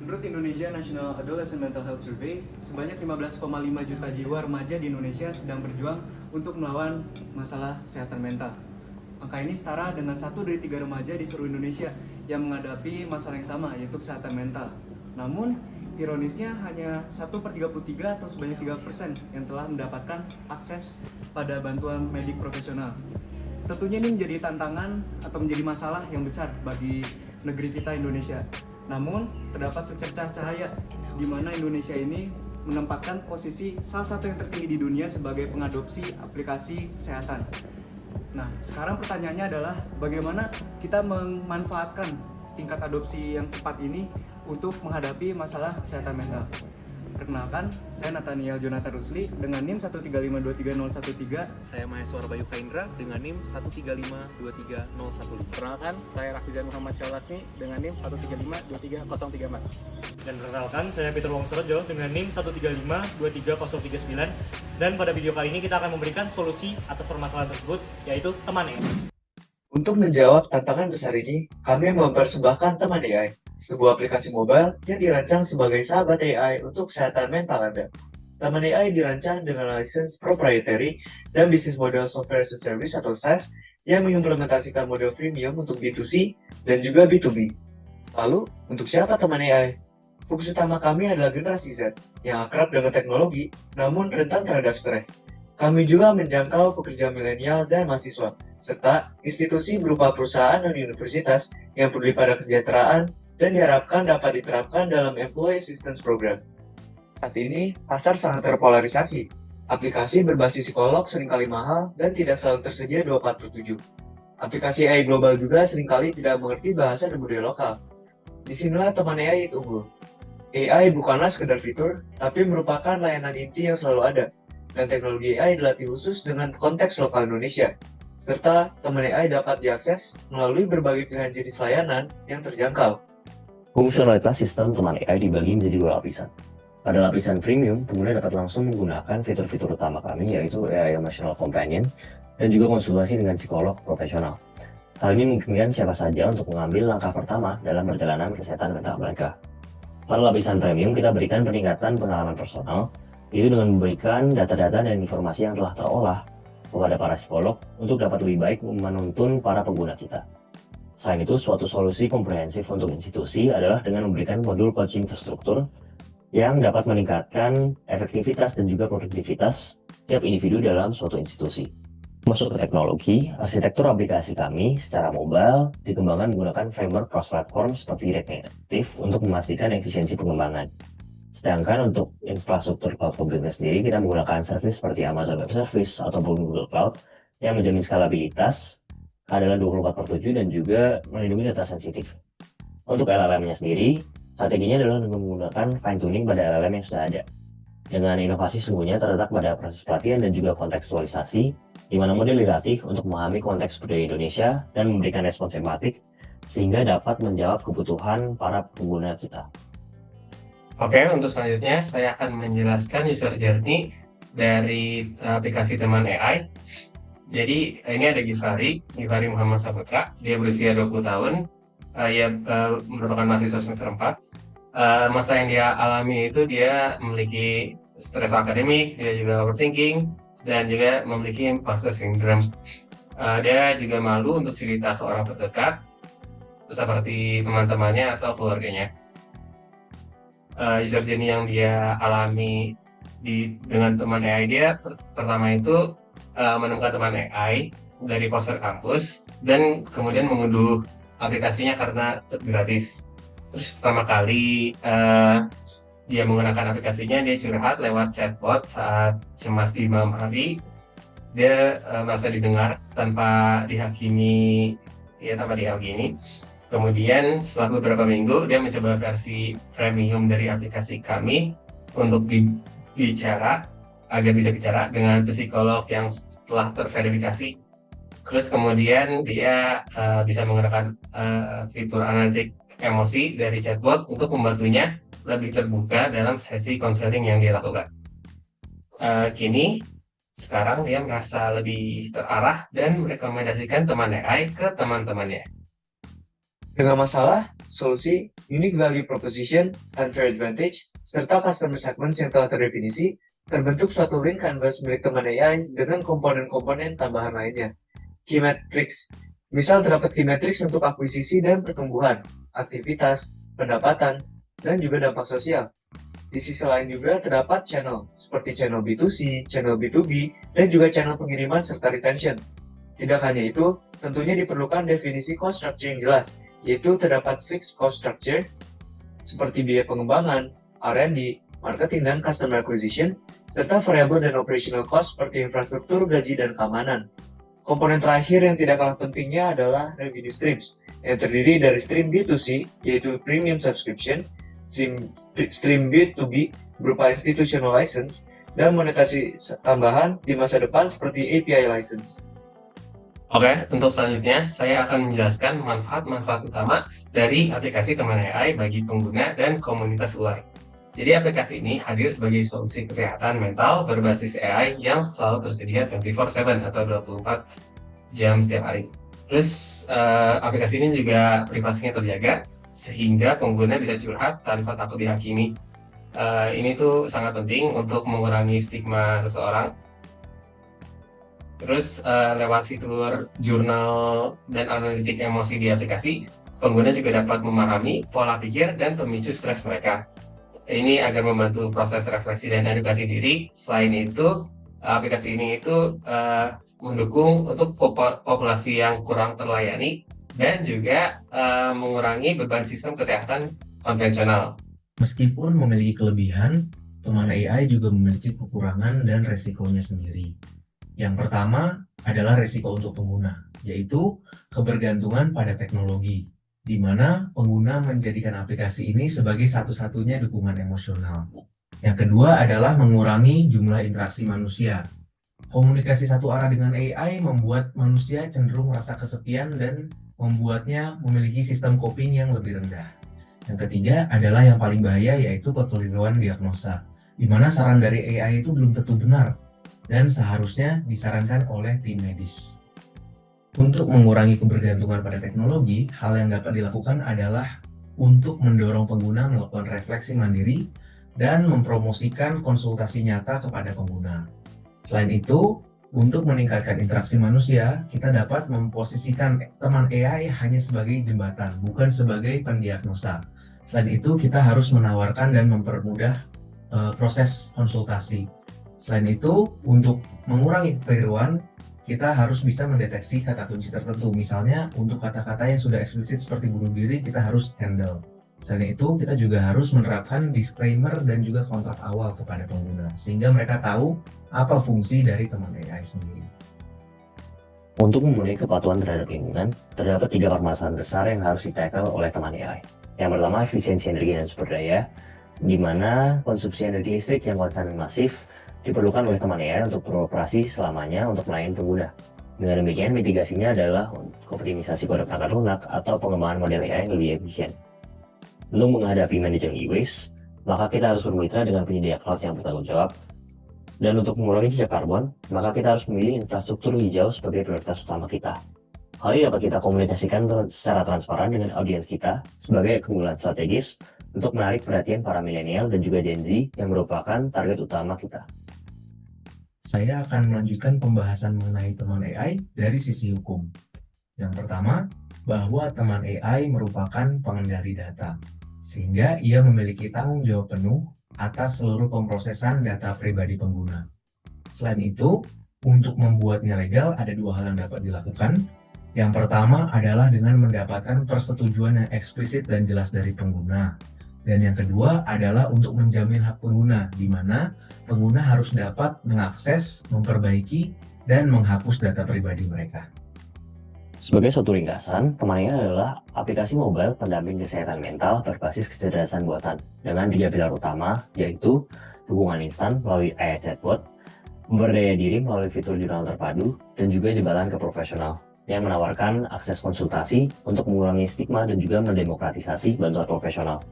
Menurut Indonesia National Adolescent Mental Health Survey, sebanyak 15,5 juta jiwa remaja di Indonesia sedang berjuang untuk melawan masalah kesehatan mental. Angka ini setara dengan 1 dari 3 remaja di seluruh Indonesia yang menghadapi masalah yang sama, yaitu kesehatan mental. Namun, ironisnya hanya 1/33 atau sebanyak 3% yang telah mendapatkan akses pada bantuan medik profesional. Tentunya ini menjadi tantangan atau menjadi masalah yang besar bagi negeri kita Indonesia. Namun, terdapat secercah cahaya di mana Indonesia ini menempatkan posisi salah satu yang tertinggi di dunia sebagai pengadopsi aplikasi kesehatan. Nah, sekarang pertanyaannya adalah bagaimana kita memanfaatkan tingkat adopsi yang cepat ini untuk menghadapi masalah kesehatan mental. Perkenalkan, saya Nathaniel Jonathan Rusli dengan NIM 135230113. Saya Maheswar Bayu Kaindra dengan NIM 1352301. Perkenalkan, saya Rafizan Muhammad Syahlasmi dengan NIM 1352303. Dan perkenalkan, saya Peter Wongsorojo dengan NIM 1352339. Dan pada video kali ini kita akan memberikan solusi atas permasalahan tersebut, yaitu teman AI. Untuk menjawab tantangan besar ini, kami mempersembahkan Teman AI, sebuah aplikasi mobile yang dirancang sebagai sahabat AI untuk kesehatan mental Anda. Teman AI dirancang dengan license proprietary dan bisnis model software as a service atau SaaS yang mengimplementasikan model freemium untuk B2C dan juga B2B. Lalu, untuk siapa Teman AI? Fokus utama kami adalah generasi Z yang akrab dengan teknologi namun rentan terhadap stres. Kami juga menjangkau pekerja milenial dan mahasiswa, serta institusi berupa perusahaan dan universitas yang peduli pada kesejahteraan dan diharapkan dapat diterapkan dalam Employee Assistance Program. Saat ini, pasar sangat terpolarisasi. Aplikasi berbasis psikolog seringkali mahal dan tidak selalu tersedia 24/7. Aplikasi AI global juga seringkali tidak mengerti bahasa dan budaya lokal. Disinilah Teman AI itu unggul. AI bukanlah sekedar fitur, tapi merupakan layanan inti yang selalu ada, dan teknologi AI dilatih khusus dengan konteks lokal Indonesia. Serta Teman AI dapat diakses melalui berbagai pilihan jenis layanan yang terjangkau. Fungsionalitas sistem Teman AI dibagi menjadi 2 lapisan. Pada lapisan premium, pengguna dapat langsung menggunakan fitur-fitur utama kami, yaitu AI Emotional Companion dan juga konsultasi dengan psikolog profesional. Hal ini memungkinkan siapa saja untuk mengambil langkah pertama dalam perjalanan kesehatan mental mereka. Pada lapisan premium, kita berikan peningkatan pengalaman personal, yaitu dengan memberikan data-data dan informasi yang telah terolah kepada para psikolog untuk dapat lebih baik menuntun para pengguna kita. Selain itu, suatu solusi komprehensif untuk institusi adalah dengan memberikan modul coaching terstruktur yang dapat meningkatkan efektivitas dan juga produktivitas tiap individu dalam suatu institusi. Masuk ke teknologi, arsitektur aplikasi kami secara mobile dikembangkan menggunakan framework cross-platform seperti React Native untuk memastikan efisiensi pengembangan. Sedangkan untuk infrastruktur cloud computing sendiri, kita menggunakan service seperti Amazon Web Service ataupun Google Cloud yang menjamin skalabilitas adalah 24/7 dan juga melindungi data sensitif. Untuk LLM-nya sendiri, strateginya adalah dengan menggunakan fine-tuning pada LLM yang sudah ada. Dengan inovasi sungguhnya terletak pada proses pelatihan dan juga kontekstualisasi, di mana model dilatih untuk memahami konteks budaya Indonesia dan memberikan respons empatik sehingga dapat menjawab kebutuhan para pengguna kita. Oke, untuk selanjutnya saya akan menjelaskan user journey dari aplikasi Teman AI. Jadi ini ada Givari Muhammad Saputra. Dia berusia 20 tahun. Ia merupakan mahasiswa semester 4. Masa yang dia alami itu dia memiliki stres akademik, dia juga overthinking, dan juga memiliki imposter syndrome. Dia juga malu untuk cerita ke orang terdekat, seperti teman-temannya atau keluarganya. User journey yang dia alami dengan Teman AI dia pertama itu menemukan Teman AI dari poster kampus dan kemudian mengunduh aplikasinya karena gratis. Terus pertama kali dia menggunakan aplikasinya, dia curhat lewat chatbot saat cemas di malam hari. Dia merasa didengar tanpa dihakimi. Kemudian setelah beberapa minggu dia mencoba versi premium dari aplikasi kami untuk bicara agar bisa bicara dengan psikolog yang telah terverifikasi. Terus kemudian dia bisa menggunakan fitur analitik emosi dari chatbot untuk membantunya lebih terbuka dalam sesi konseling yang dia lakukan. Kini sekarang dia merasa lebih terarah dan merekomendasikan Teman AI ke teman-temannya. Dengan masalah, solusi, unique value proposition, unfair advantage, serta customer segments yang telah terdefinisi, terbentuk suatu link canvas milik teman AI dengan komponen-komponen tambahan lainnya. Key metrics. Misal terdapat key metrics untuk akuisisi dan pertumbuhan, aktivitas, pendapatan, dan juga dampak sosial. Di sisi lain juga terdapat channel, seperti channel B2C, channel B2B, dan juga channel pengiriman serta retention. Tidak hanya itu, tentunya diperlukan definisi cost structure yang jelas, yaitu terdapat fixed cost structure, seperti biaya pengembangan, R&D, marketing dan customer acquisition, serta variable dan operational cost seperti infrastruktur, gaji, dan keamanan. Komponen terakhir yang tidak kalah pentingnya adalah revenue streams, yang terdiri dari stream B2C, yaitu premium subscription, stream B2B berupa institutional license, dan monetasi tambahan di masa depan seperti API license. Oke, untuk selanjutnya saya akan menjelaskan manfaat-manfaat utama dari aplikasi teman AI bagi pengguna dan komunitas luar. Jadi aplikasi ini hadir sebagai solusi kesehatan mental berbasis AI yang selalu tersedia 24/7 atau 24 jam setiap hari. Terus aplikasi ini juga privasinya terjaga sehingga pengguna bisa curhat tanpa takut dihakimi. Ini tuh sangat penting untuk mengurangi stigma seseorang. Terus lewat fitur jurnal dan analitik emosi di aplikasi, pengguna juga dapat memahami pola pikir dan pemicu stres mereka. Ini agar membantu proses refleksi dan edukasi diri. Selain itu, aplikasi ini itu mendukung untuk populasi yang kurang terlayani dan juga mengurangi beban sistem kesehatan konvensional. Meskipun memiliki kelebihan, teman AI juga memiliki kekurangan dan resikonya sendiri. Yang pertama adalah resiko untuk pengguna, yaitu kebergantungan pada teknologi, di mana pengguna menjadikan aplikasi ini sebagai satu-satunya dukungan emosional. Yang kedua adalah mengurangi jumlah interaksi manusia. Komunikasi satu arah dengan AI membuat manusia cenderung merasa kesepian dan membuatnya memiliki sistem coping yang lebih rendah. Yang ketiga adalah yang paling bahaya, yaitu kekeliruan diagnosa, di mana saran dari AI itu belum tentu benar dan seharusnya disarankan oleh tim medis. Untuk mengurangi kebergantungan pada teknologi, hal yang dapat dilakukan adalah untuk mendorong pengguna melakukan refleksi mandiri dan mempromosikan konsultasi nyata kepada pengguna. Selain itu, untuk meningkatkan interaksi manusia, kita dapat memposisikan teman AI hanya sebagai jembatan, bukan sebagai pendiagnosa. Selain itu, kita harus menawarkan dan mempermudah proses konsultasi. Selain itu, untuk mengurangi kekeliruan, kita harus bisa mendeteksi kata kunci tertentu. Misalnya, untuk kata-kata yang sudah eksplisit seperti bunuh diri, kita harus handle. Selain itu, kita juga harus menerapkan disclaimer dan juga kontrak awal kepada pengguna, sehingga mereka tahu apa fungsi dari teman AI sendiri. Untuk memenuhi kepatuhan terhadap lingkungan, terdapat 3 permasalahan besar yang harus di-tackle oleh teman AI. Yang pertama, efisiensi energi dan sumber daya, di mana konsumsi energi listrik yang konstan dan masif diperlukan oleh teman AI untuk beroperasi selamanya untuk melayani pengguna. Dengan demikian, mitigasinya adalah optimisasi kode perangkat lunak atau pengembangan model AI yang lebih efisien. Untuk menghadapi manajemen e-waste, maka kita harus bermitra dengan penyedia cloud yang bertanggung jawab. Dan untuk mengurangi jejak karbon, maka kita harus memilih infrastruktur hijau sebagai prioritas utama kita. Hal ini dapat kita komunikasikan secara transparan dengan audiens kita sebagai keunggulan strategis untuk menarik perhatian para milenial dan juga Gen Z yang merupakan target utama kita. Saya akan melanjutkan pembahasan mengenai teman AI dari sisi hukum. Yang pertama, bahwa teman AI merupakan pengendali data, sehingga ia memiliki tanggung jawab penuh atas seluruh pemrosesan data pribadi pengguna. Selain itu, untuk membuatnya legal ada 2 hal yang dapat dilakukan. Yang pertama adalah dengan mendapatkan persetujuan yang eksplisit dan jelas dari pengguna. Dan yang kedua adalah untuk menjamin hak pengguna, di mana pengguna harus dapat mengakses, memperbaiki, dan menghapus data pribadi mereka. Sebagai suatu ringkasan, teman AI adalah aplikasi mobile pendamping kesehatan mental berbasis kecerdasan buatan dengan 3 pilar utama, yaitu dukungan instan melalui AI chatbot, berdaya diri melalui fitur jurnal terpadu, dan juga jembatan ke profesional yang menawarkan akses konsultasi untuk mengurangi stigma dan juga mendemokratisasi bantuan profesional.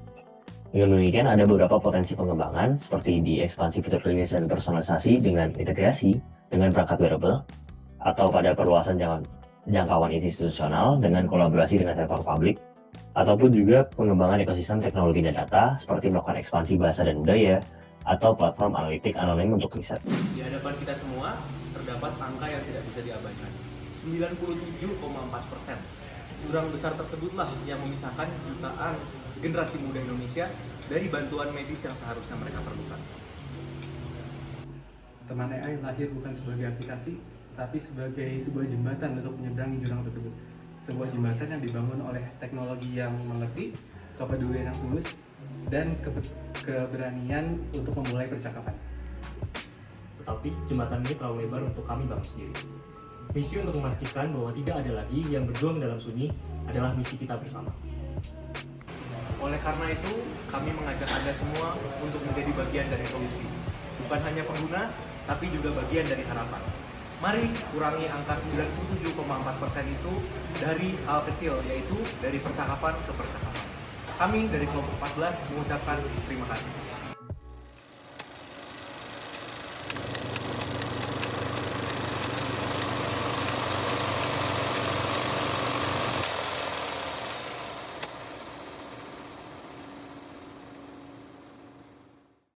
Dengan demikian, ada beberapa potensi pengembangan seperti di ekspansi fitur klinis dan personalisasi dengan integrasi dengan perangkat wearable, atau pada perluasan jangkauan institusional dengan kolaborasi dengan sektor publik, ataupun juga pengembangan ekosistem teknologi dan data seperti melakukan ekspansi bahasa dan budaya, atau platform analitik anonim untuk riset. Di hadapan kita semua, terdapat angka yang tidak bisa diabaikan. 97,4%. Jurang besar tersebutlah yang memisahkan jutaan generasi muda Indonesia dari bantuan medis yang seharusnya mereka perlukan. Teman AI lahir bukan sebagai aplikasi, tapi sebagai sebuah jembatan untuk menyeberangi jurang tersebut. Sebuah jembatan yang dibangun oleh teknologi yang mengerti, kepedulian yang tulus, dan keberanian untuk memulai percakapan. Tetapi jembatan ini terlalu lebar untuk kami bangun sendiri. Misi untuk memastikan bahwa tidak ada lagi yang berjuang dalam sunyi adalah misi kita bersama. Oleh karena itu, kami mengajak Anda semua untuk menjadi bagian dari solusi. Bukan hanya pengguna, tapi juga bagian dari harapan. Mari kurangi angka 97,4% itu dari hal kecil, yaitu dari percakapan ke percakapan. Kami dari kelompok 14 mengucapkan terima kasih.